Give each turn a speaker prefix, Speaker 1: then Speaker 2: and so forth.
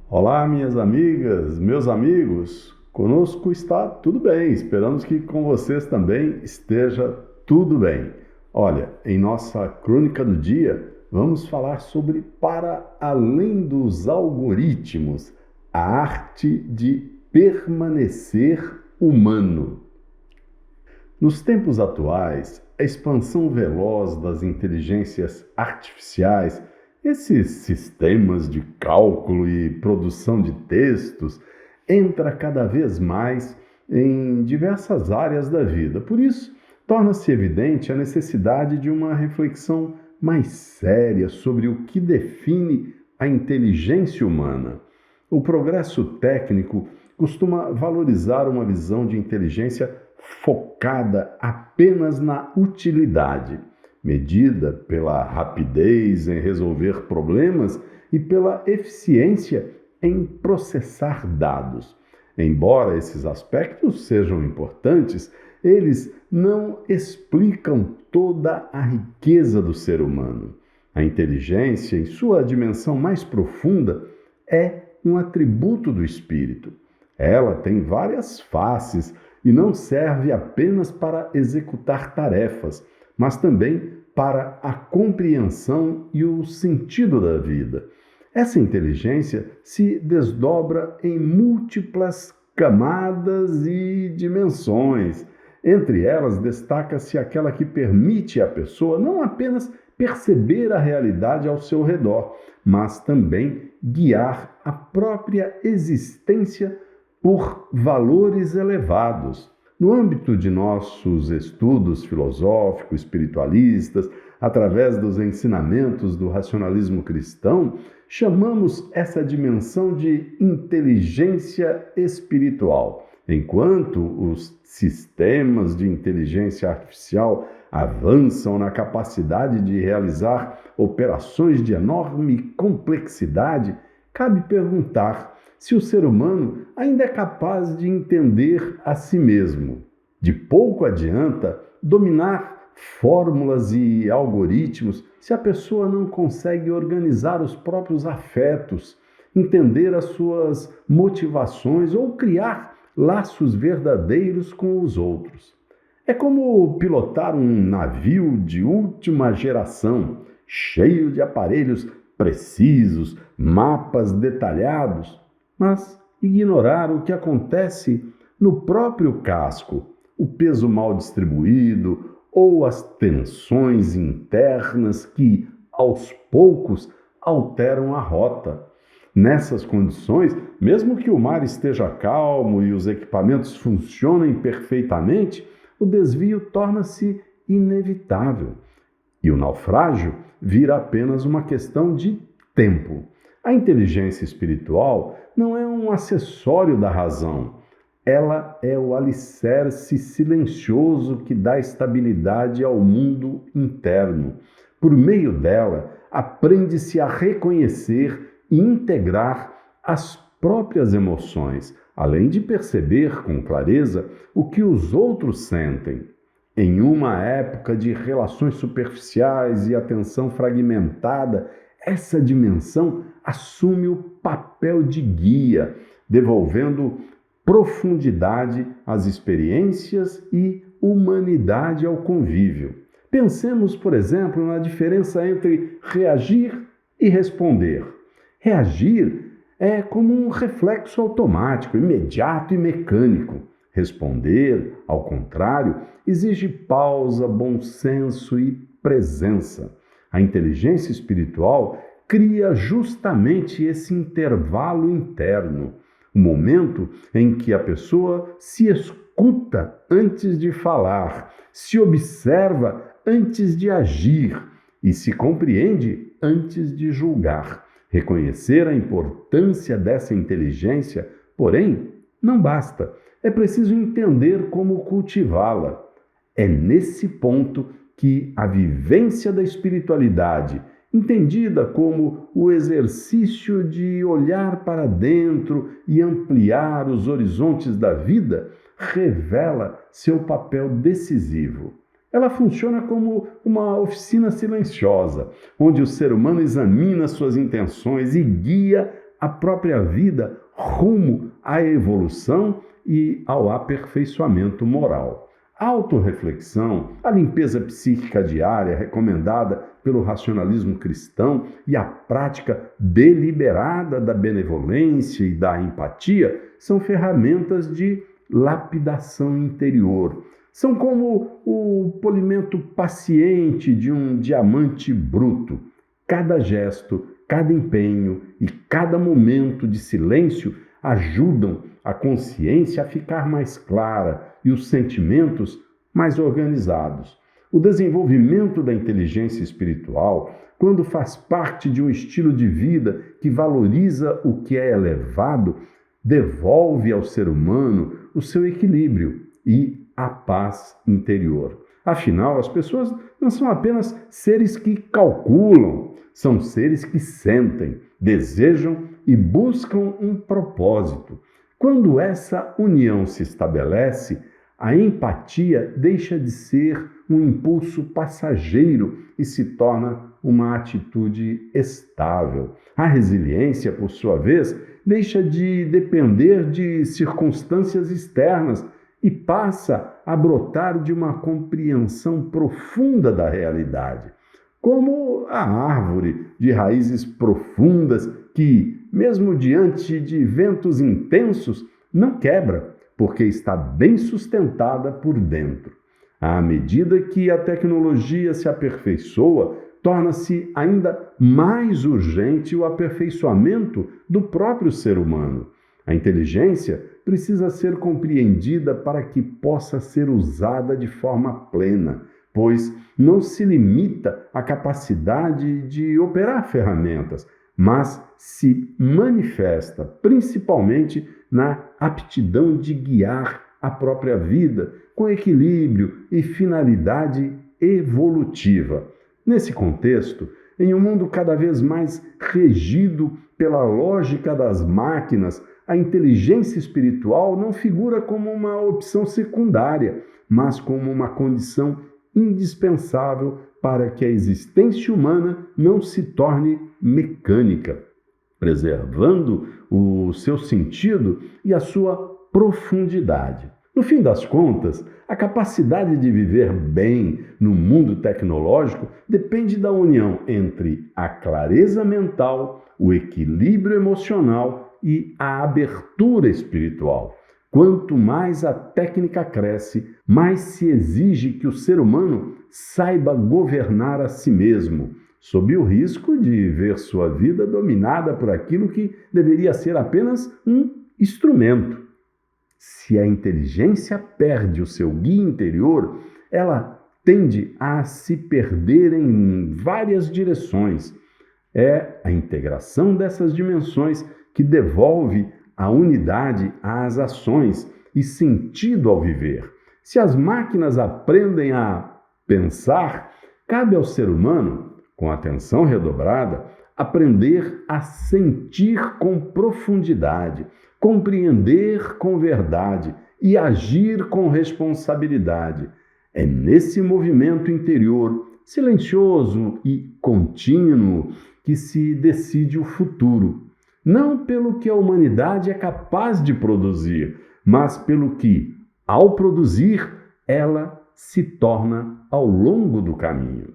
Speaker 1: Olá, minhas amigas, meus amigos. Conosco está tudo bem. Esperamos que com vocês também esteja tudo bem. Olha, em nossa crônica do dia, vamos falar sobre para além dos algoritmos, a arte de permanecer humano. Nos tempos atuais, a expansão veloz das inteligências artificiais, esses sistemas de cálculo e produção de textos, entra cada vez mais em diversas áreas da vida. Por isso, torna-se evidente a necessidade de uma reflexão mais séria sobre o que define a inteligência humana. O progresso técnico costuma valorizar uma visão de inteligência focada apenas na utilidade, medida pela rapidez em resolver problemas e pela eficiência em processar dados. Embora esses aspectos sejam importantes, eles não explicam toda a riqueza do ser humano. A inteligência, em sua dimensão mais profunda, é um atributo do espírito. Ela tem várias faces e não serve apenas para executar tarefas, mas também para a compreensão e o sentido da vida. Essa inteligência se desdobra em múltiplas camadas e dimensões. Entre elas, destaca-se aquela que permite à pessoa não apenas perceber a realidade ao seu redor, mas também guiar a própria existência por valores elevados. No âmbito de nossos estudos filosóficos, espiritualistas, através dos ensinamentos do racionalismo cristão, chamamos essa dimensão de inteligência espiritual. Enquanto os sistemas de inteligência artificial avançam na capacidade de realizar operações de enorme complexidade, cabe perguntar se o ser humano ainda é capaz de entender a si mesmo. De pouco adianta dominar fórmulas e algoritmos se a pessoa não consegue organizar os próprios afetos, entender as suas motivações ou criar laços verdadeiros com os outros. É como pilotar um navio de última geração, cheio de aparelhos precisos, mapas detalhados, mas ignorar o que acontece no próprio casco, o peso mal distribuído ou as tensões internas que, aos poucos, alteram a rota. Nessas condições, mesmo que o mar esteja calmo e os equipamentos funcionem perfeitamente, o desvio torna-se inevitável e o naufrágio vira apenas uma questão de tempo. A inteligência espiritual não é um acessório da razão. Ela é o alicerce silencioso que dá estabilidade ao mundo interno. Por meio dela, aprende-se a reconhecer e integrar as próprias emoções, além de perceber com clareza o que os outros sentem. Em uma época de relações superficiais e atenção fragmentada, essa dimensão assume o papel de guia, devolvendo profundidade às experiências e humanidade ao convívio. Pensemos, por exemplo, na diferença entre reagir e responder. Reagir é como um reflexo automático, imediato e mecânico. Responder, ao contrário, exige pausa, bom senso e presença. A inteligência espiritual cria justamente esse intervalo interno, o momento em que a pessoa se escuta antes de falar, se observa antes de agir e se compreende antes de julgar. Reconhecer a importância dessa inteligência, porém, não basta. É preciso entender como cultivá-la. É nesse ponto que a vivência da espiritualidade, entendida como o exercício de olhar para dentro e ampliar os horizontes da vida, revela seu papel decisivo. Ela funciona como uma oficina silenciosa, onde o ser humano examina suas intenções e guia a própria vida rumo à evolução e ao aperfeiçoamento moral. A autorreflexão, a limpeza psíquica diária recomendada pelo racionalismo cristão e a prática deliberada da benevolência e da empatia são ferramentas de lapidação interior. São como o polimento paciente de um diamante bruto. Cada gesto, cada empenho e cada momento de silêncio ajudam a consciência a ficar mais clara e os sentimentos mais organizados. O desenvolvimento da inteligência espiritual, quando faz parte de um estilo de vida que valoriza o que é elevado, devolve ao ser humano o seu equilíbrio e a paz interior. Afinal, as pessoas não são apenas seres que calculam, são seres que sentem, desejam e buscam um propósito. Quando essa união se estabelece, a empatia deixa de ser um impulso passageiro e se torna uma atitude estável. A resiliência, por sua vez, deixa de depender de circunstâncias externas e passa a brotar de uma compreensão profunda da realidade, como a árvore de raízes profundas que, mesmo diante de ventos intensos, não quebra, porque está bem sustentada por dentro. À medida que a tecnologia se aperfeiçoa, torna-se ainda mais urgente o aperfeiçoamento do próprio ser humano. A inteligência precisa ser compreendida para que possa ser usada de forma plena, pois não se limita à capacidade de operar ferramentas, mas se manifesta principalmente na aptidão de guiar a própria vida com equilíbrio e finalidade evolutiva. Nesse contexto, em um mundo cada vez mais regido pela lógica das máquinas, a inteligência espiritual não figura como uma opção secundária, mas como uma condição indispensável para que a existência humana não se torne mecânica, preservando o seu sentido e a sua profundidade. No fim das contas, a capacidade de viver bem no mundo tecnológico depende da união entre a clareza mental, o equilíbrio emocional e a abertura espiritual. Quanto mais a técnica cresce, mais se exige que o ser humano saiba governar a si mesmo, sob o risco de ver sua vida dominada por aquilo que deveria ser apenas um instrumento. Se a inteligência perde o seu guia interior, ela tende a se perder em várias direções. É a integração dessas dimensões que devolve a unidade às ações e sentido ao viver. Se as máquinas aprendem a pensar, cabe ao ser humano, com atenção redobrada, aprender a sentir com profundidade, compreender com verdade e agir com responsabilidade. É nesse movimento interior, silencioso e contínuo, que se decide o futuro. Não pelo que a humanidade é capaz de produzir, mas pelo que, ao produzir, ela se torna ao longo do caminho.